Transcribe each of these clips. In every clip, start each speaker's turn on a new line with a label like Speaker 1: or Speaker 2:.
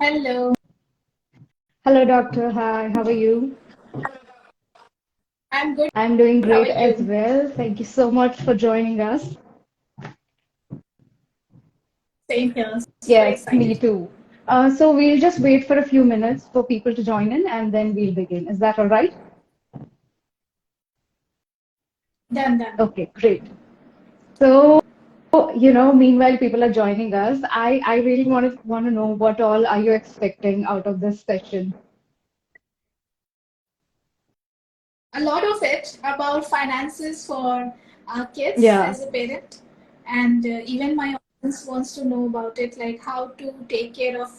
Speaker 1: Hello,
Speaker 2: Hello, doctor. Hi, how are you?
Speaker 1: I'm good.
Speaker 2: I'm doing
Speaker 1: How are
Speaker 2: great as
Speaker 1: you?
Speaker 2: well. Thank you so much for joining us.
Speaker 1: Same here. Super
Speaker 2: Yes, me
Speaker 1: excited.
Speaker 2: too. So we'll just wait for a few minutes for people to join in and then we'll begin. Is that all right?
Speaker 1: Done, done.
Speaker 2: Okay, great. So, meanwhile people are joining us, I really want to know what all are you expecting out of this session?
Speaker 1: A lot of it about finances for our kids
Speaker 2: Yeah,
Speaker 1: as a parent, and even my audience wants to know about it, like how to take care of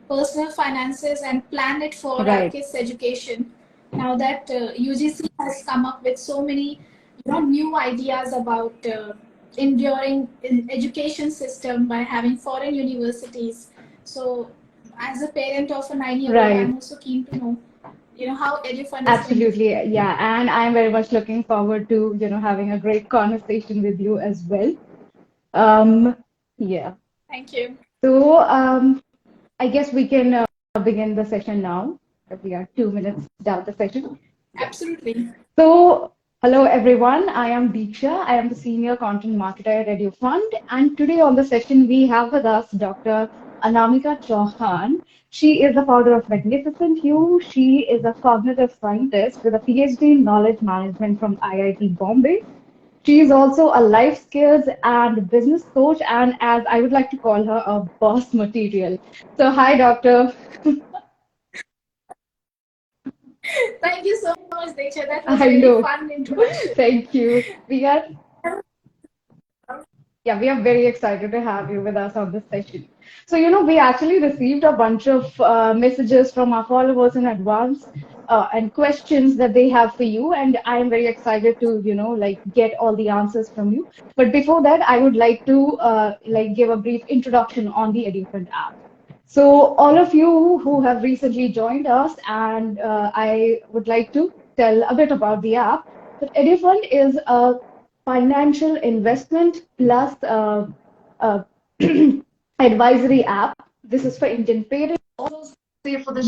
Speaker 1: personal finances and plan it for our
Speaker 2: right.
Speaker 1: kids' education. Now that UGC has come up with so many, new ideas about enduring education system by having foreign universities. So, as a parent of a 9-year-old, I'm
Speaker 2: Right.
Speaker 1: also keen to know, how EduFund is going to.
Speaker 2: Absolutely. Yeah. And I'm very much looking forward to, having a great conversation with you as well. Um, yeah.
Speaker 1: Thank you.
Speaker 2: So I guess we can begin the session now. We are 2 minutes down the session. Yeah.
Speaker 1: Absolutely.
Speaker 2: So hello everyone. I am Deeksha. I am the senior content marketer at EduFund, and today on the session we have with us Dr. Anamika Chauhan. She is the founder of Magnificent You. She is a cognitive scientist with a PhD in knowledge management from IIT Bombay. She is also a life skills and business coach, and as I would like to call her, a boss material. So, hi, doctor.
Speaker 1: Thank you so much, Deksha. That was
Speaker 2: I
Speaker 1: really
Speaker 2: know.
Speaker 1: fun introduction.
Speaker 2: Thank you. We are very excited to have you with us on this session. So, we actually received a bunch of messages from our followers in advance and questions that they have for you. And I am very excited to, like get all the answers from you. But before that, I would like to give a brief introduction on the EduFund app. So, all of you who have recently joined us, and I would like to tell a bit about the app. But EduFund is a financial investment plus advisory app. This is for Indian parents, also safe for the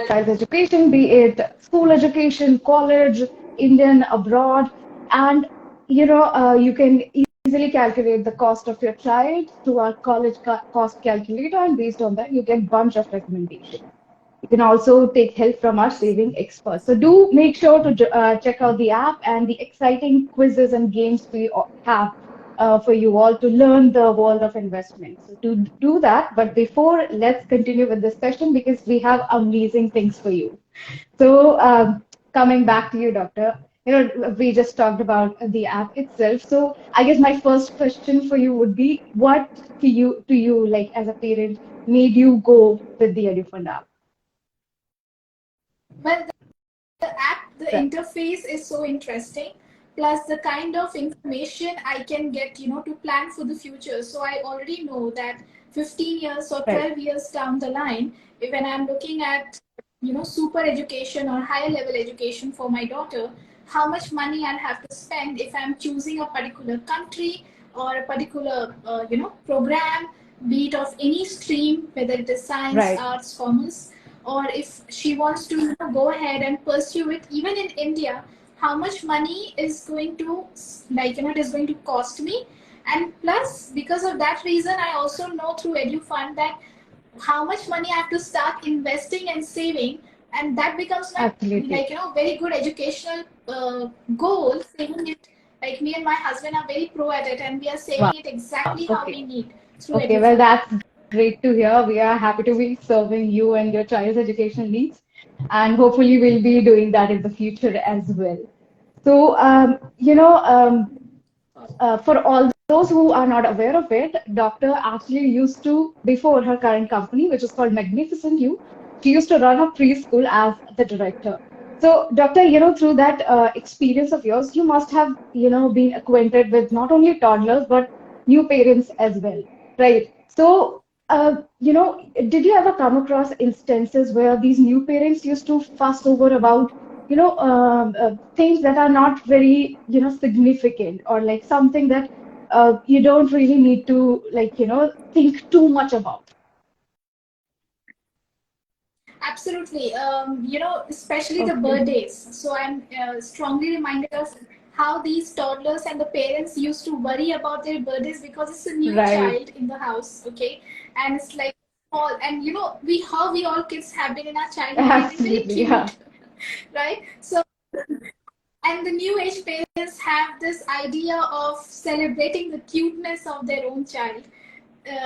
Speaker 2: child's education, be it school education, college, Indian, abroad, and you can easily calculate the cost of your child through our college cost calculator, and based on that, you get bunch of recommendations. You can also take help from our saving experts. So do make sure to check out the app and the exciting quizzes and games we have for you all to learn the world of investment. So to do that, but before, let's continue with this session because we have amazing things for you. So coming back to you, Doctor, we just talked about the app itself. So I guess my first question for you would be, what to you like as a parent made you go with the EduFund app?
Speaker 1: Well, the app, the
Speaker 2: Right.
Speaker 1: interface is so interesting. Plus, the kind of information I can get, to plan for the future. So I already know that 15 years or
Speaker 2: Right.
Speaker 1: 12 years down the line, when I'm looking at, super education or higher level education for my daughter, how much money I'll have to spend if I'm choosing a particular country or a particular, program, be it of any stream, whether it is science,
Speaker 2: Right.
Speaker 1: arts, commerce, or if she wants to, go ahead and pursue it even in India, how much money is going to, it is going to cost me. And plus, because of that reason, I also know through EduFund that how much money I have to start investing and saving, and that becomes my,
Speaker 2: Absolutely.
Speaker 1: very good educational goal. Saving it, like me and my husband are very pro at it, and we are
Speaker 2: Wow.
Speaker 1: saving it exactly how
Speaker 2: Okay.
Speaker 1: we need through
Speaker 2: Okay. Well,
Speaker 1: EduFund.
Speaker 2: that's great to hear. We are happy to be serving you and your child's educational needs, and hopefully we'll be doing that in the future as well. So, for all those who are not aware of it, Doctor actually used to, before her current company, which is called Magnificent You, she used to run a preschool as the director. So, Doctor, through that experience of yours, you must have, been acquainted with not only toddlers, but new parents as well, right? So, did you ever come across instances where these new parents used to fuss over about things that are not very significant, or like something that you don't really need to like, think too much about.
Speaker 1: Absolutely. Especially the
Speaker 2: Okay.
Speaker 1: birthdays. So I'm strongly reminded of how these toddlers and the parents used to worry about their birthdays because it's a new
Speaker 2: Right.
Speaker 1: child in the house, okay? And it's like all, and we how we all kids have been in our childhood, we have been very
Speaker 2: Absolutely. Yeah.
Speaker 1: cute, right? So and the new age parents have this idea of celebrating the cuteness of their own child,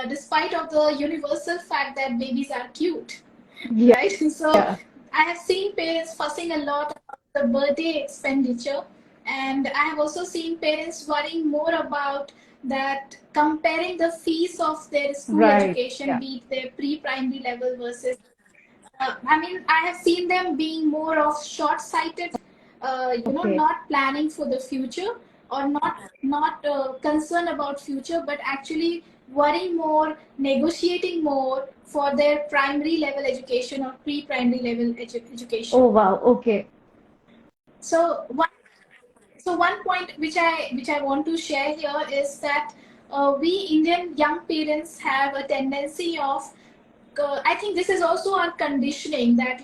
Speaker 1: despite of the universal fact that babies are cute,
Speaker 2: Yeah.
Speaker 1: right? So I have seen parents fussing a lot about the birthday expenditure, and I have also seen parents worrying more about that, comparing the fees of their school
Speaker 2: Right.
Speaker 1: education,
Speaker 2: Yeah.
Speaker 1: be it their pre-primary level versus I mean, I have seen them being more of short-sighted,
Speaker 2: Okay.
Speaker 1: not planning for the future, or not concerned about future, but actually worrying more, negotiating more for their primary level education or pre-primary level education.
Speaker 2: Oh, wow. Okay.
Speaker 1: So one point which I want to share here is that we Indian young parents have a tendency of, I think this is also our conditioning, that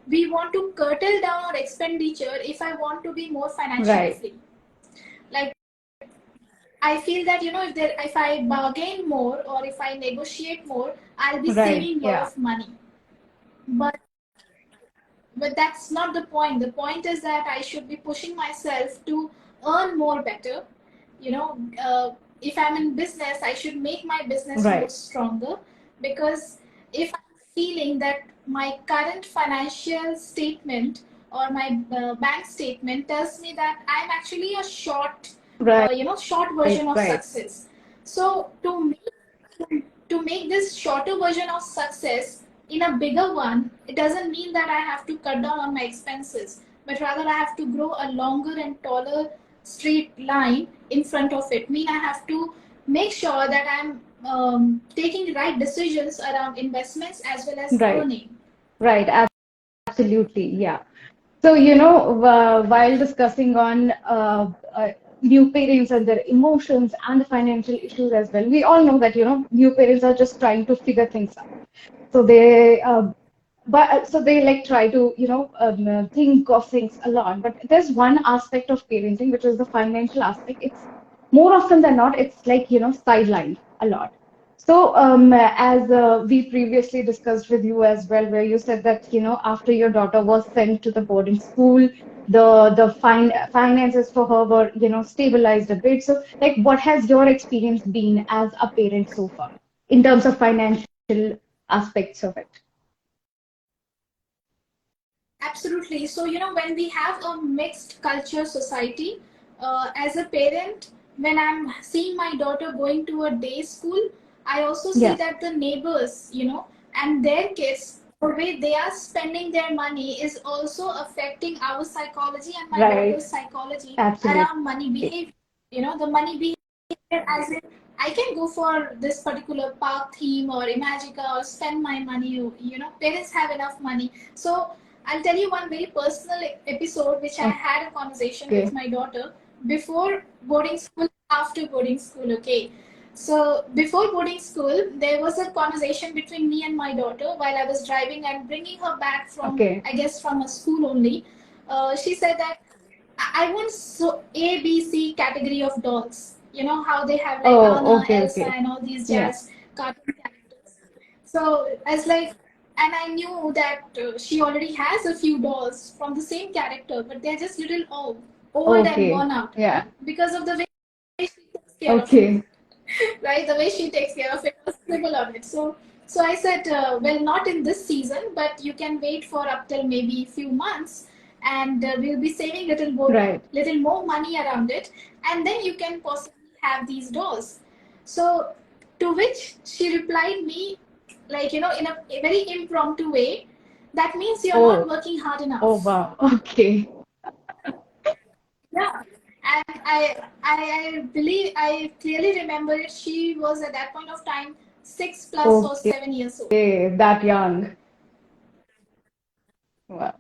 Speaker 1: we want to curtail down our expenditure if I want to be more financially
Speaker 2: Right.
Speaker 1: free. Like, I feel that if I bargain more or if I negotiate more, I'll be
Speaker 2: Right.
Speaker 1: saving a lot
Speaker 2: Yeah.
Speaker 1: of money. But that's not the point. The point is that I should be pushing myself to earn more better. You know, if I'm in business, I should make my business more
Speaker 2: Right.
Speaker 1: stronger, because if I'm feeling that my current financial statement or my bank statement tells me that I'm actually a
Speaker 2: Right.
Speaker 1: short version of
Speaker 2: Right.
Speaker 1: success. So to make this shorter version of success in a bigger one, it doesn't mean that I have to cut down on my expenses, but rather I have to grow a longer and taller straight line in front of it. Mean I have to make sure that I'm taking the right decisions around investments as well as
Speaker 2: Right.
Speaker 1: earning.
Speaker 2: Right. Absolutely. Yeah. So, while discussing on new parents and their emotions and the financial issues as well, we all know that, new parents are just trying to figure things out. So they like try to, think of things a lot. But there's one aspect of parenting, which is the financial aspect. It's more often than not, it's like, sidelined a lot. So, as we previously discussed with you as well, where you said that, after your daughter was sent to the boarding school, the finances for her were, stabilized a bit. So, like, what has your experience been as a parent so far in terms of financial aspects of it?
Speaker 1: Absolutely. So, when we have a mixed culture society, as a parent, when I'm seeing my daughter going to a day school, I also see
Speaker 2: Yeah,
Speaker 1: that the neighbors, and their kids, the way they are spending their money is also affecting our psychology and my
Speaker 2: right.
Speaker 1: daughter's psychology
Speaker 2: Absolutely.
Speaker 1: around money behavior. The money behavior, as in, I can go for this particular park theme or Imagica or spend my money. Parents have enough money. So I'll tell you one very personal episode which I had a conversation with
Speaker 2: Okay.
Speaker 1: my daughter before boarding school, after boarding school. Okay. So before boarding school, there was a conversation between me and my daughter while I was driving and bringing her back from,
Speaker 2: Okay.
Speaker 1: I guess, from a school only. She said that I want so A, B, C category of dolls. You know how they have like
Speaker 2: Oh,
Speaker 1: Anna,
Speaker 2: okay,
Speaker 1: Elsa,
Speaker 2: okay.
Speaker 1: and all these
Speaker 2: Yeah.
Speaker 1: jazz cartoon characters. So as like, and I knew that she already has a few dolls from the same character, but they're just little old and
Speaker 2: Okay.
Speaker 1: worn out
Speaker 2: Yeah.
Speaker 1: because of the way she takes care of it,
Speaker 2: Okay.
Speaker 1: right? The way she takes care of it, was scribble on it. So I said, well, not in this season, but you can wait for up till maybe a few months, and we'll be saving
Speaker 2: Right.
Speaker 1: little more money around it, and then you can possibly have these dolls. So to which she replied me, like, in a very impromptu way, that means you're not
Speaker 2: Oh,
Speaker 1: working hard
Speaker 2: oh,
Speaker 1: enough.
Speaker 2: wow. Okay.
Speaker 1: Yeah. And I believe I clearly remember it. She was at that point of time 6 plus or 7 years old.
Speaker 2: Okay. That young. Wow.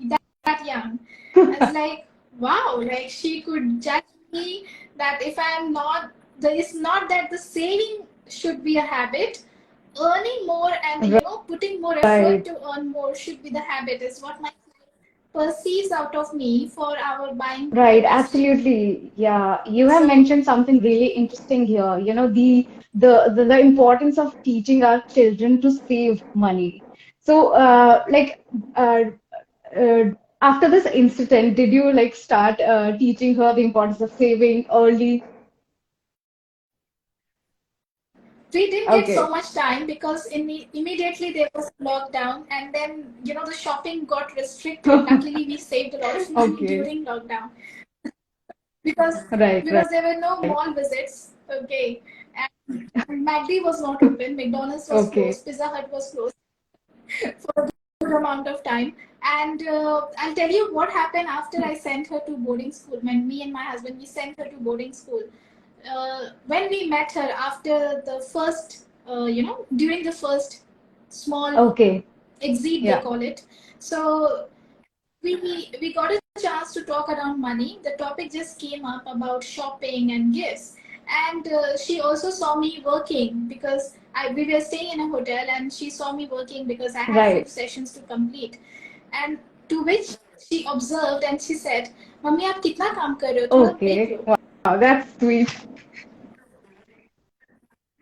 Speaker 1: That young. I was like, wow, like she could judge me that if I'm not it's not that the saving should be a habit. Earning more and putting more effort
Speaker 2: Right.
Speaker 1: to earn more should be the habit. Is what my perceives out of me for our buying
Speaker 2: Right,
Speaker 1: investing.
Speaker 2: absolutely. Yeah, you have
Speaker 1: So
Speaker 2: mentioned something really interesting here. The importance of teaching our children to save money. So, uh, uh, after this incident, did you like start teaching her the importance of saving early?
Speaker 1: we didn't get so
Speaker 2: Okay,
Speaker 1: much time because immediately there was lockdown, and then the shopping got restricted. Luckily, we saved a lot of money
Speaker 2: okay,
Speaker 1: during lockdown because
Speaker 2: right, right,
Speaker 1: there were no mall visits. Okay, and McD was not open, McDonald's was
Speaker 2: okay,
Speaker 1: closed, Pizza Hut was closed for a good amount of time. And I'll tell you what happened after I sent her to boarding school. When me and my husband we sent her to boarding school, when we met her after the first, during the first small
Speaker 2: okay,
Speaker 1: exit they
Speaker 2: yeah,
Speaker 1: call it. So we got a chance to talk around money. The topic just came up about shopping and gifts, and she also saw me working because we were staying in a hotel, and she saw me working because I had few
Speaker 2: right,
Speaker 1: sessions to complete, and to which she observed and she said, "mummy आप कितना काम कर रहे हो? थोड़ा break
Speaker 2: okay.
Speaker 1: Low."
Speaker 2: Wow, that's sweet.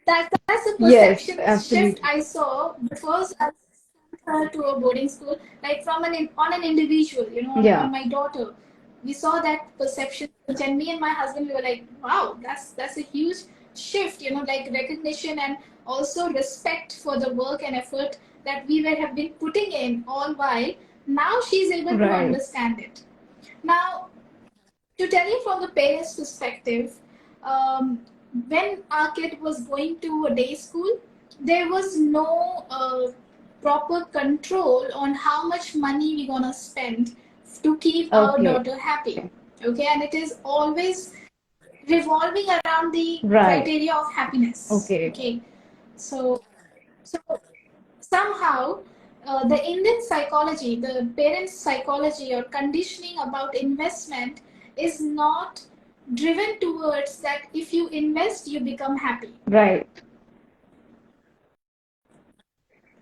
Speaker 1: That's a
Speaker 2: Yes,
Speaker 1: perception shift
Speaker 2: absolutely.
Speaker 1: I saw before I sent her to a boarding school, like from on an individual,
Speaker 2: Yeah.
Speaker 1: on my daughter. We saw that perception, and me and my husband we were like, wow, that's a huge shift, like recognition and also respect for the work and effort that we were have been putting in all while. Now she's able to
Speaker 2: Right.
Speaker 1: understand it. Now, to tell you from the parents' perspective, when our kid was going to a day school, there was no proper control on how much money we're gonna spend to keep our
Speaker 2: Okay.
Speaker 1: daughter happy. Okay, and it is always revolving around the
Speaker 2: Right.
Speaker 1: criteria of happiness.
Speaker 2: Okay.
Speaker 1: Okay, so so somehow the Indian psychology, the parents' psychology or conditioning about investment is not driven towards that if you invest, you become happy.
Speaker 2: Right.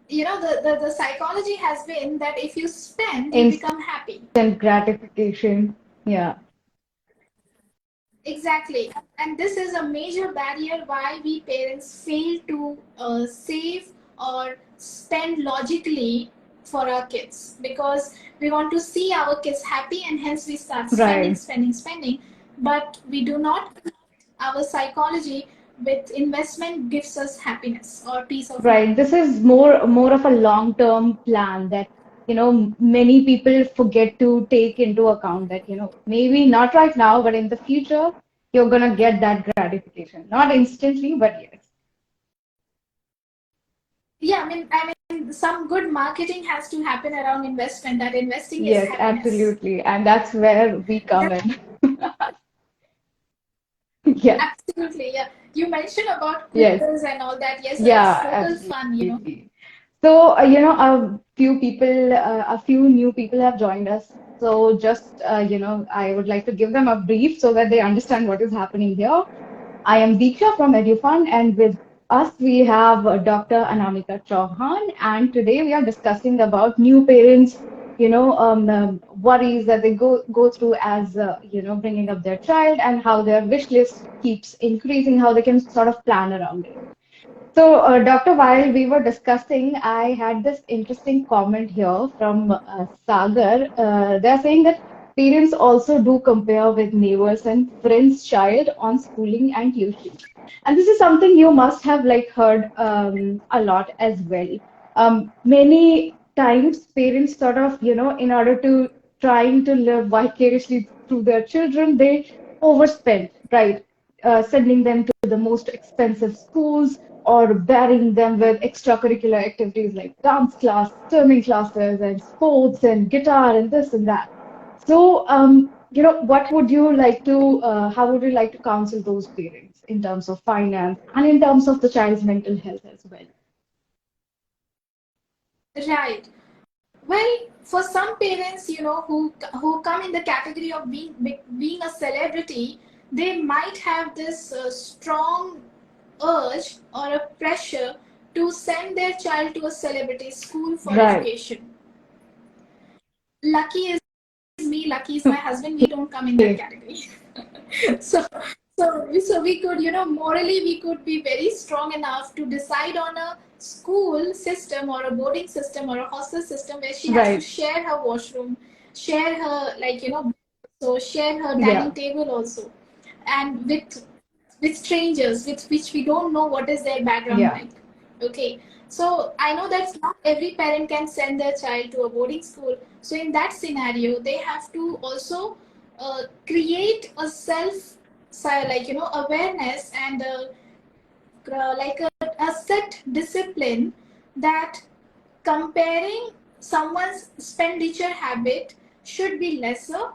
Speaker 1: The psychology has been that if you spend, you
Speaker 2: Instant
Speaker 1: become happy.
Speaker 2: gratification. Yeah.
Speaker 1: Exactly. And this is a major barrier why we parents fail to save or spend logically for our kids, because we want to see our kids happy and hence we start spending,
Speaker 2: Right.
Speaker 1: spending, spending. But we do not connect our psychology with investment gives us happiness or peace of
Speaker 2: Right.
Speaker 1: mind.
Speaker 2: This is more of a long-term plan that, many people forget to take into account that, maybe not right now, but in the future, you're gonna get that gratification. Not instantly, but yes.
Speaker 1: Yeah, I mean, some good marketing has to happen around investment. That investing is
Speaker 2: Yes,
Speaker 1: happiness.
Speaker 2: absolutely. And that's where we come in. Yeah.
Speaker 1: Absolutely, yeah. You mentioned about
Speaker 2: Yes.
Speaker 1: quizzes and all that. Yes, it's
Speaker 2: Yeah,
Speaker 1: total fun.
Speaker 2: absolutely. So, a few new people have joined us. So, just, I would like to give them a brief so that they understand what is happening here. I am Deeksha from EduFund, and with us we have Dr. Anamika Chauhan, and today we are discussing about new parents, worries that they go through as bringing up their child and how their wish list keeps increasing, how they can sort of plan around it. So, Doctor, while we were discussing, I had this interesting comment here from Sagar. They're saying that parents also do compare with neighbors and friends' child on schooling and tuition. And this is something you must have like heard a lot as well. Many times parents sort of, in order to trying to live vicariously through their children, they overspend, right? Sending them to the most expensive schools or burying them with extracurricular activities like dance class, swimming classes, and sports and guitar and this and that. So, what would you like to, how would you like to counsel those parents in terms of finance and in terms of the child's mental health as well?
Speaker 1: Right. Well, for some parents, who come in the category of being a celebrity, they might have this strong urge or a pressure to send their child to a celebrity school for
Speaker 2: Right.
Speaker 1: education. Lucky is me, lucky is my husband, we don't come in that category. so so we could, morally we could be very strong enough to decide on a school system or a boarding system or a hostel system where she has to
Speaker 2: Right.
Speaker 1: share her washroom, share her, so share her
Speaker 2: Yeah.
Speaker 1: dining table also, and with strangers with which we don't know what is their background
Speaker 2: Yeah.
Speaker 1: like. Okay, so I know that not every parent can send their child to a boarding school. So in that scenario, they have to also create a awareness and a set discipline that comparing someone's expenditure habit should be lesser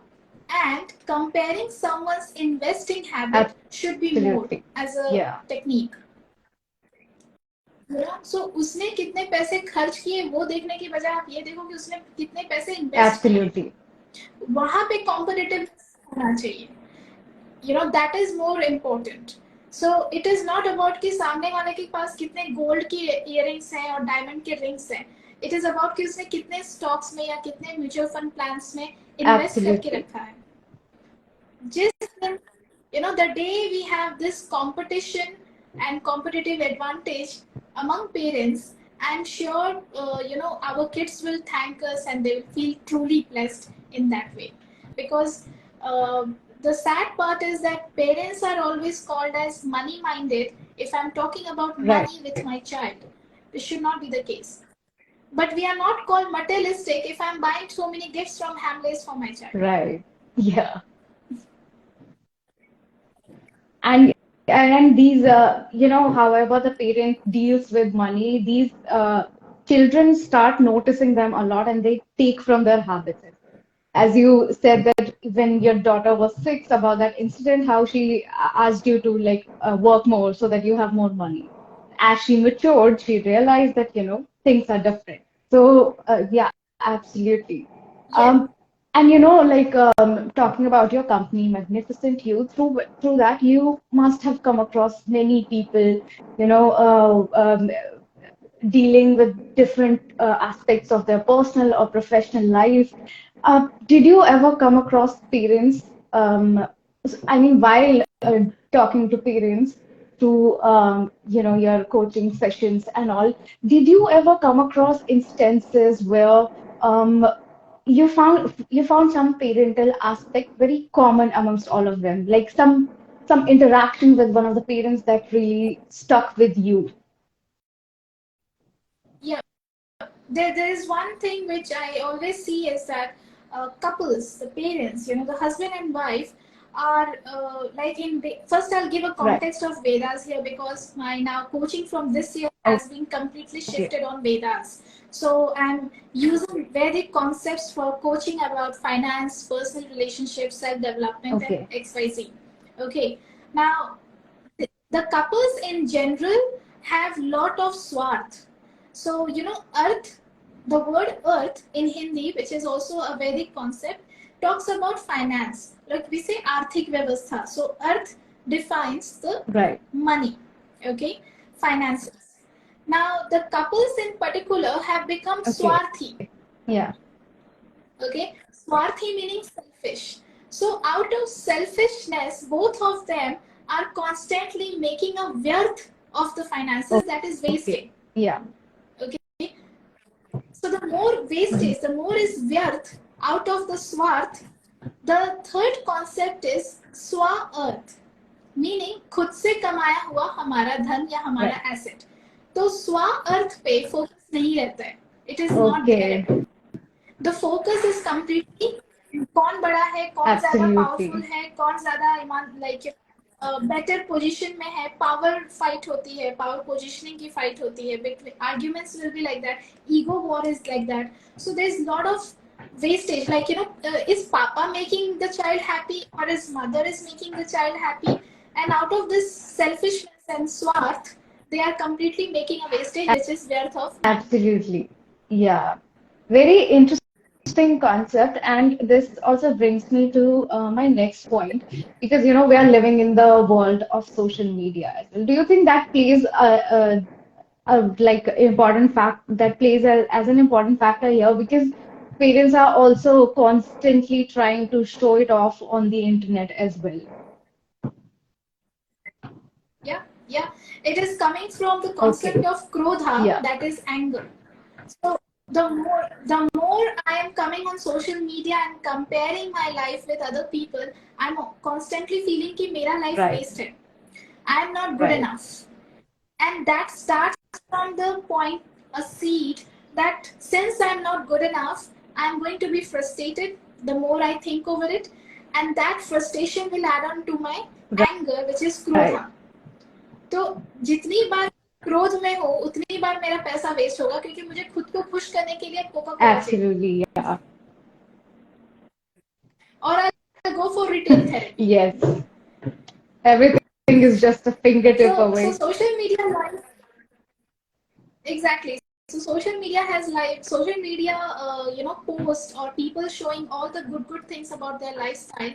Speaker 1: and comparing someone's investing habit should be more
Speaker 2: Absolutely.
Speaker 1: as a
Speaker 2: Yeah.
Speaker 1: technique. सो उसने कितने पैसे खर्च किए वो देखने की बजाय आप ये देखो कि उसने कितने पैसे इन्वेस्ट किए,
Speaker 2: Absolutely.
Speaker 1: वहां पे कॉम्पिटिटिव होना चाहिए. That is more important. So it is not about कि सामने वाले के पास कितने गोल्ड की इयररिंग्स हैं और डायमंड के रिंग्स हैं. इट इज अबाउट कि उसने कितने स्टॉक्स में या कितने म्यूचुअल फंड प्लान्स में इन्वेस्ट करके
Speaker 2: Absolutely.
Speaker 1: रखा है. Just the day we have this competition and competitive advantage among parents, I'm sure our kids will thank us and they will feel truly blessed in that way. Because the sad part is that parents are always called as money minded. If I'm talking about
Speaker 2: Right.
Speaker 1: money with my child, this should not be the case. But we are not called materialistic if I'm buying so many gifts from Hamleys for my child.
Speaker 2: Right. Yeah. And these however the parent deals with money, these children start noticing them a lot and they take from their habits. As you said that when your daughter was 6, about that incident, how she asked you to like work more so that you have more money. As she matured, she realized that things are different. So yeah, absolutely.
Speaker 1: Yes.
Speaker 2: And like talking about your company, Magnificent You, through that you must have come across many people, dealing with different aspects of their personal or professional life. Did you ever come across parents? I mean, while talking to parents through your coaching sessions and all, did you ever come across instances where you found some parental aspect very common amongst all of them, like some interaction with one of the parents that really stuck with you?
Speaker 1: Yeah, there is one thing which I always see is that couples, the parents, the husband and wife are first I'll give a
Speaker 2: Right.
Speaker 1: context of Vedas here because my now coaching from this year has been completely
Speaker 2: Okay.
Speaker 1: shifted on Vedas. So I'm using Vedic concepts for coaching about finance, personal relationships, self-development, and
Speaker 2: Okay.
Speaker 1: XYZ. Okay. Now, the couples in general have lot of swarth. So, earth, the word earth in Hindi, which is also a Vedic concept, talks about finance. Like we say arthik vyavastha. So, earth defines the
Speaker 2: Right.
Speaker 1: money, okay, finances. Now, the couples in particular have become
Speaker 2: Okay.
Speaker 1: swarthi,
Speaker 2: Yeah.
Speaker 1: okay, swarthi meaning selfish. So, out of selfishness, both of them are constantly making a worth of the finances, that is
Speaker 2: Okay.
Speaker 1: wasting.
Speaker 2: Yeah.
Speaker 1: Okay, so the more wastage, the more is व्यर्थ out of the स्वार्थ. The third concept is स्व अर्थ, meaning खुद से कमाया हुआ हमारा धन या हमारा
Speaker 2: Right.
Speaker 1: एसेट. तो स्व अर्थ पे फोकस नहीं रहता है. It is not there.
Speaker 2: Okay.
Speaker 1: The focus is completely कौन बड़ा है, कौन ज्यादा पावरफुल
Speaker 2: Absolutely.
Speaker 1: है, कौन ज्यादा लाइक बेटर पोजीशन में है. पावर फाइट होती है, पावर पोजीशनिंग की फाइट होती है. Arguments will be like that, ego war is like that. So there is lot of wastage, is papa making the child happy or is mother is making the child happy, and out of this selfishness and swarth they are completely making a wastage which is worth of money.
Speaker 2: Absolutely. Yeah. Very interesting. interesting concept, and this also brings me to my next point, because we are living in the world of social media as well. Do you think that plays like important fact that plays as an important factor here, because parents are also constantly trying to show it off on the internet as well?
Speaker 1: Yeah, yeah. It is coming from the concept
Speaker 2: Okay.
Speaker 1: of krodha,
Speaker 2: Yeah.
Speaker 1: that is anger. So the more I am coming on social media and comparing my life with other people, I'm constantly feeling कि मेरा life
Speaker 2: Right.
Speaker 1: waste है. I am not good
Speaker 2: Right.
Speaker 1: enough. And that starts from the point, a seed, that since I'm not good enough, I'm going to be frustrated the more I think over it. And that frustration will add on to my anger, which is
Speaker 2: Right.
Speaker 1: krodha. तो जितनी बार क्रोध में हो उतनी बार मेरा पैसा waste होगा, क्योंकि मुझे खुद को खुश करने के लिए कोका कोला चाहिए,
Speaker 2: Absolutely. Yeah.
Speaker 1: और I go for retail therapy.
Speaker 2: Yes. Everything is just a fingertip
Speaker 1: So
Speaker 2: away.
Speaker 1: social media life, exactly. So social media, posts or people showing all the good things about their lifestyle,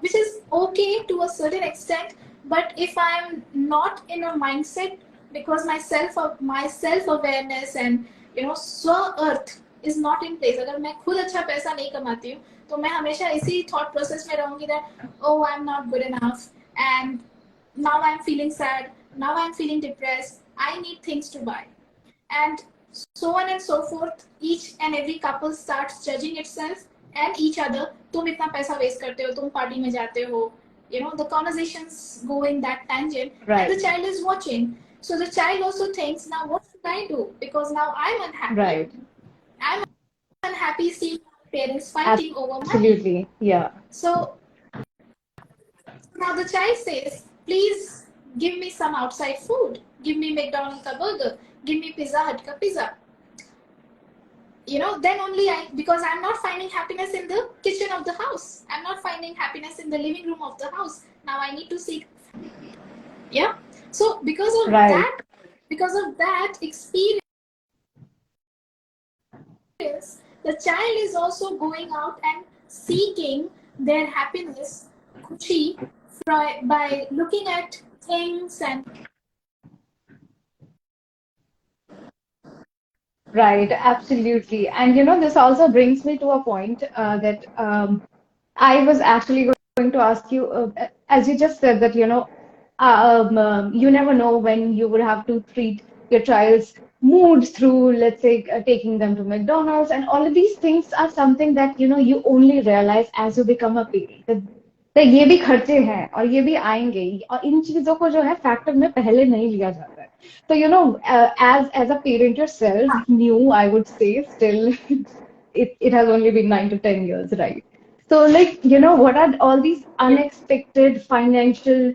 Speaker 1: which is okay to a certain extent. But if I'm not in a mindset, because my self awareness and swa earth is not in place, अगर मैं खुद अच्छा पैसा नहीं कमाती हूँ, तो मैं हमेशा इसी thought process में रहूंगी that oh, I'm not good enough, and now I'm feeling sad, now I'm feeling depressed, I need things to buy, and so on and so forth. Each and every couple starts judging itself and each other. तुम इतना पैसा waste करते हो, तुम party में जाते हो, the conversations go in that tangent, and the
Speaker 2: Right.
Speaker 1: child is watching. So the child also thinks, now what should I do, because now I'm unhappy.
Speaker 2: Right.
Speaker 1: I'm unhappy seeing parents fighting over money.
Speaker 2: Absolutely. Yeah.
Speaker 1: So now the child says, please give me some outside food. Give me McDonald's ka burger. Give me Pizza Hut ka pizza. Then only because I'm not finding happiness in the kitchen of the house. I'm not finding happiness in the living room of the house. Now I need to seek. Yeah. So
Speaker 2: Right.
Speaker 1: because of that experience, the child is also going out and seeking their happiness, kushi, by looking at things and
Speaker 2: Right, absolutely. And this also brings me to a point that I was actually going to ask you, as you just said that, you never know when you would have to treat your child's moods through, let's say, taking them to McDonald's, and all of these things are something that, you only realize as you become a parent. तो ये भी खर्चे हैं और ये भी आएंगे ही, और इन चीजों को जो है फैक्टर में पहले नहीं लिया जाता है. So, as a parent yourself, new, I would say, still, it has only been 9 to 10 years, right? So, like, what are all these unexpected financial,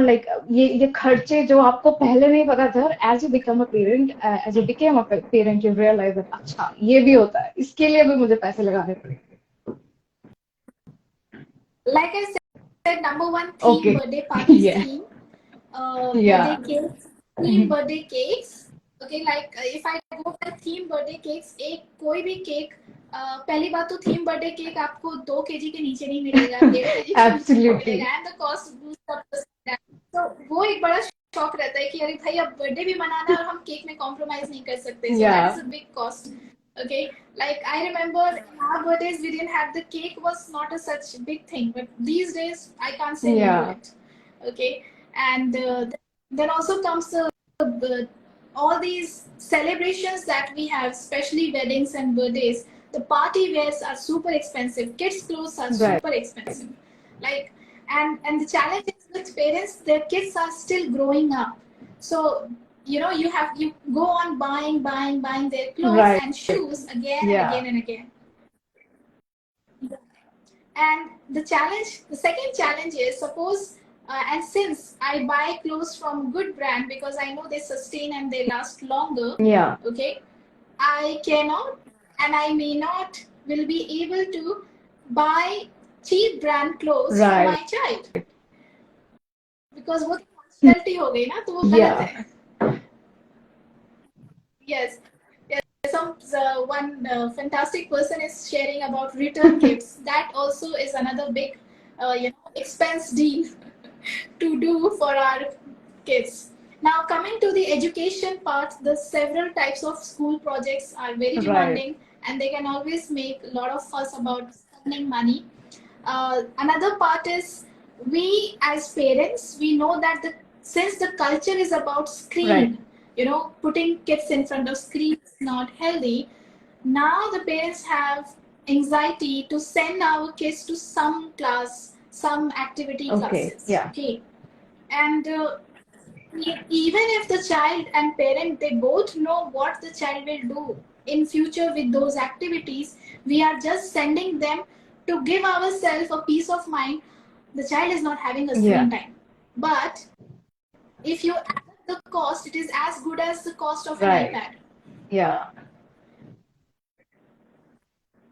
Speaker 2: like, ये खर्चे जो आपको पहले नहीं पता था, और as you become a parent, as you became a parent, you realize that, अच्छा, ये भी होता है, इसके लिए भी मुझे पैसे लगाने पड़ेंगे.
Speaker 1: like I said, number one theme,
Speaker 2: Okay.
Speaker 1: birthday parties
Speaker 2: Yeah.
Speaker 1: theme, birthday
Speaker 2: Yeah.
Speaker 1: cakes, theme birthday cakes. Okay, like if I go by theme birthday cakes, एक कोई भी केक, पहली बात तो थीम बर्थडे केक आपको 2 kg के नीचे नहीं मिलेगा, 1.5 kg के नीचे नहीं
Speaker 2: Absolutely.
Speaker 1: मिलेगा, and the cost boost up. तो वो एक बड़ा शौक रहता है कि अरे भाई अब बर्थडे भी मनाना है और हम केक में कॉम्प्रोमाइज नहीं कर सकते. So that is
Speaker 2: Yeah.
Speaker 1: A big cost. Okay, like I remember in our birthdays we didn't have, the cake was not a such big thing, but these days I can't say no to
Speaker 2: Yeah.
Speaker 1: it. Okay, and then also comes the all these celebrations that we have, especially weddings and birthdays. The party wears are super expensive, kids clothes are
Speaker 2: Right.
Speaker 1: super expensive, like, and the challenge is with parents, their kids are still growing up. So you go on buying their clothes
Speaker 2: Right.
Speaker 1: and shoes again and
Speaker 2: Yeah.
Speaker 1: again and again. And the second challenge is, suppose, and since I buy clothes from good brand because I know they sustain and they last longer,
Speaker 2: Yeah.
Speaker 1: okay, I cannot and I may not will be able to buy cheap brand clothes for
Speaker 2: Right.
Speaker 1: my child, because वो partiality हो गई ना, तो वो गलत
Speaker 2: Yeah.
Speaker 1: है. Yes, yes. one fantastic person is sharing about return gifts. That also is another big, expense deal to do for our kids. Now, coming to the education part, the several types of school projects are very
Speaker 2: Right.
Speaker 1: demanding, and they can always make a lot of fuss about spending money. Another part is, we as parents, we know that since the culture is about
Speaker 2: Right.
Speaker 1: screen, putting kids in front of screen is not healthy. Now the parents have anxiety to send our kids to some class, some activity
Speaker 2: Okay.
Speaker 1: classes.
Speaker 2: Yeah.
Speaker 1: Okay, and even if the child and parent, they both know what the child will do in future with those activities, we are just sending them to give ourselves a peace of mind. The child is not having a
Speaker 2: Yeah.
Speaker 1: screen time, but if you add the cost, it is as good as the cost of an
Speaker 2: Right.
Speaker 1: iPad.
Speaker 2: Yeah.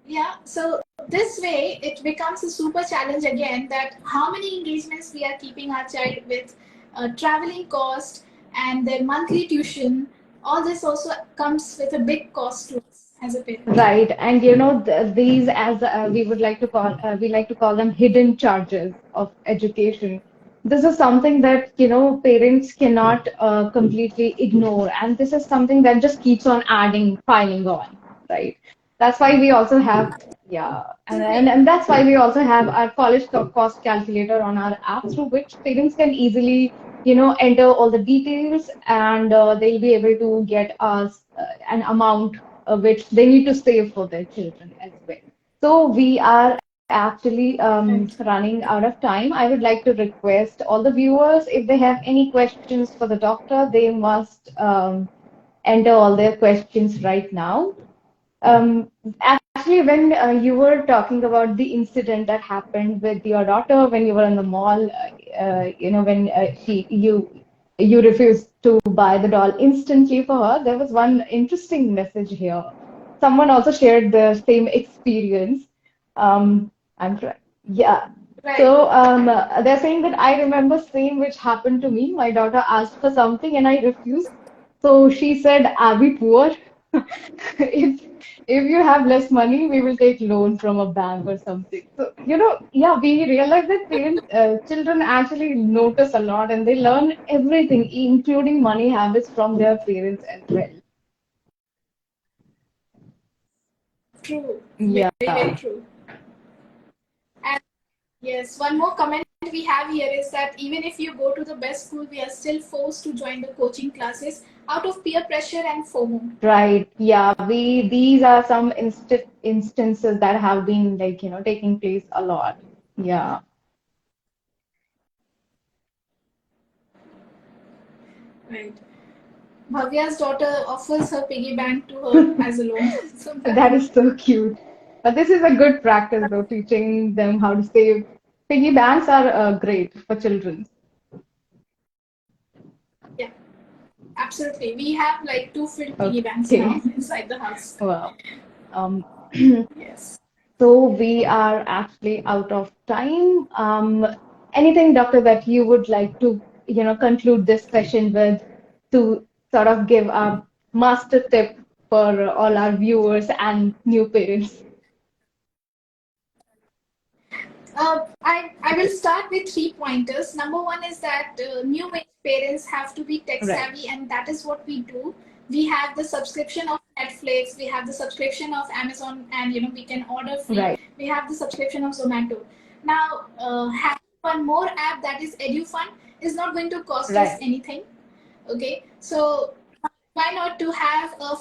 Speaker 1: Yeah, so this way it becomes a super challenge again, that how many engagements we are keeping our child with, traveling cost and their monthly tuition. All this also comes with a big cost to us as a parent.
Speaker 2: Right. And these, as we like to call them hidden charges of education. This is something that, parents cannot completely ignore. And this is something that just keeps on adding, piling on, right? That's why we also have, yeah, and that's why we also have our college cost calculator on our app, through which parents can easily, enter all the details, and they'll be able to get us an amount which they need to save for their children as well. So we are actually
Speaker 1: Right.
Speaker 2: running out of time. I would like to request all the viewers, if they have any questions for the doctor, they must enter all their questions right now. Actually, when you were talking about the incident that happened with your daughter when you were in the mall, when you refused to buy the doll instantly for her, there was one interesting message here. Someone also shared the same experience. I'm trying. Yeah.
Speaker 1: Right.
Speaker 2: So they're saying that I remember same which happened to me. My daughter asked for something and I refused. So she said, "Are we poor? If you have less money, we will take loan from a bank or something." So, yeah, we realize that children actually notice a lot and they learn everything, including money habits from their parents as well.
Speaker 1: True. Very,
Speaker 2: Yeah,
Speaker 1: very true. And yes, one more comment we have here is that even if you go to the best school, we are still forced to join the coaching classes out of peer pressure and FOMO.
Speaker 2: right. Yeah, these are some instances that have been like, taking place a lot. Yeah.
Speaker 1: Right. Bhavya's daughter offers her piggy bank to her as a loan. So
Speaker 2: That is so cute. But this is a good practice, though, teaching them how to save. Piggy banks are great for children.
Speaker 1: yeah, absolutely. We have like two filled piggy banks now
Speaker 2: Okay.
Speaker 1: inside the house.
Speaker 2: Well, um,
Speaker 1: Yes.
Speaker 2: so we are actually out of time. Anything, Doctor, that you would like to, conclude this session with, to sort of give a master tip for all our viewers and new parents?
Speaker 1: I will start with 3 pointers. Number one is that new age parents have to be tech
Speaker 2: Right.
Speaker 1: savvy, and that is what we do. We have the subscription of Netflix, we have the subscription of Amazon, and we can order free.
Speaker 2: Right.
Speaker 1: We have the subscription of Zomato. Now, having one more app, that is EduFund, is not going to cost us
Speaker 2: Right.
Speaker 1: anything. Okay, so why not to have a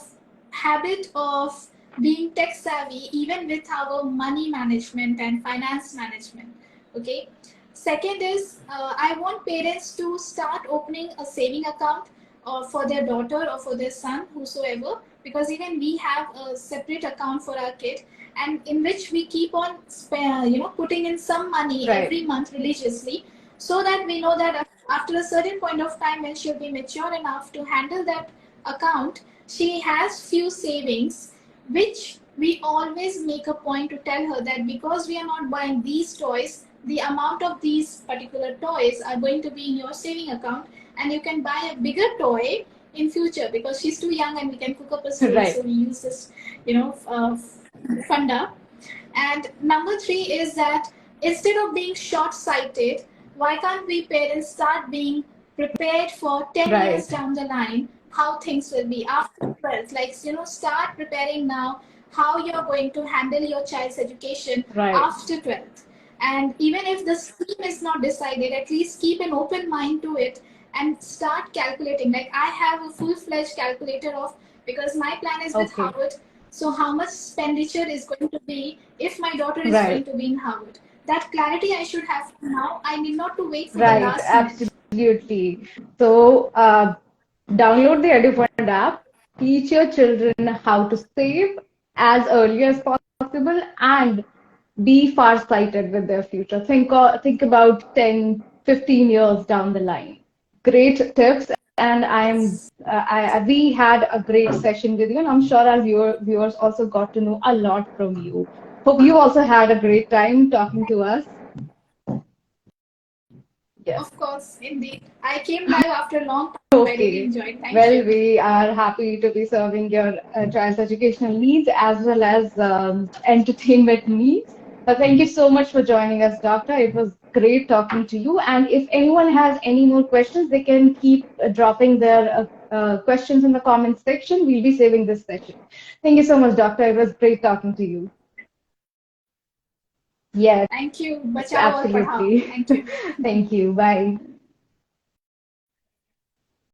Speaker 1: habit of being tech savvy even with our money management and finance management. Okay, second is, I want parents to start opening a saving account, or for their daughter or for their son, whosoever, because even we have a separate account for our kid, and in which we keep on putting in some money
Speaker 2: Right.
Speaker 1: every month religiously, so that we know that after a certain point of time, when she'll be mature enough to handle that account, she has few savings, which we always make a point to tell her that because we are not buying these toys, the amount of these particular toys are going to be in your saving account, and you can buy a bigger toy in future, because she's too young and we can cook up a story.
Speaker 2: Right.
Speaker 1: So we use this, funda. And number three is that instead of being short sighted, why can't we parents start being prepared for 10 years
Speaker 2: Right.
Speaker 1: down the line how things will be after 12? Like, start preparing now how you're going to handle your child's education
Speaker 2: Right.
Speaker 1: after 12th. And even if the scheme is not decided, at least keep an open mind to it and start calculating. Like, I have a full fledged calculator of, because my plan is with
Speaker 2: Okay.
Speaker 1: Harvard. So, how much expenditure is going to be if my daughter is
Speaker 2: Right.
Speaker 1: going to be in Harvard? That clarity I should have now. I need not to wait for the
Speaker 2: Right.
Speaker 1: last minute.
Speaker 2: Absolutely. So, download the EduFund app, teach your children how to save as early as possible, and be far-sighted with their future. Think about 10, 15 years down the line. Great tips, and
Speaker 1: Yes.
Speaker 2: we had a great session with you, and I'm sure our viewers also got to know a lot from you. Hope you also had a great time talking to us. Yes.
Speaker 1: Of course, indeed. I came live after a long time. I really
Speaker 2: Okay.
Speaker 1: enjoyed. Thank
Speaker 2: Well,
Speaker 1: you.
Speaker 2: we are happy to be serving your child's educational needs as well as entertainment needs. Thank you so much for joining us, Doctor. It was great talking to you. And if anyone has any more questions, they can keep dropping their questions in the comments section. We'll be saving this session. Thank you so much, Doctor. It was great talking to you. Yes,
Speaker 1: Thank you. Bachao or padhao.
Speaker 2: absolutely.
Speaker 1: Thank you.
Speaker 2: Thank you. Bye.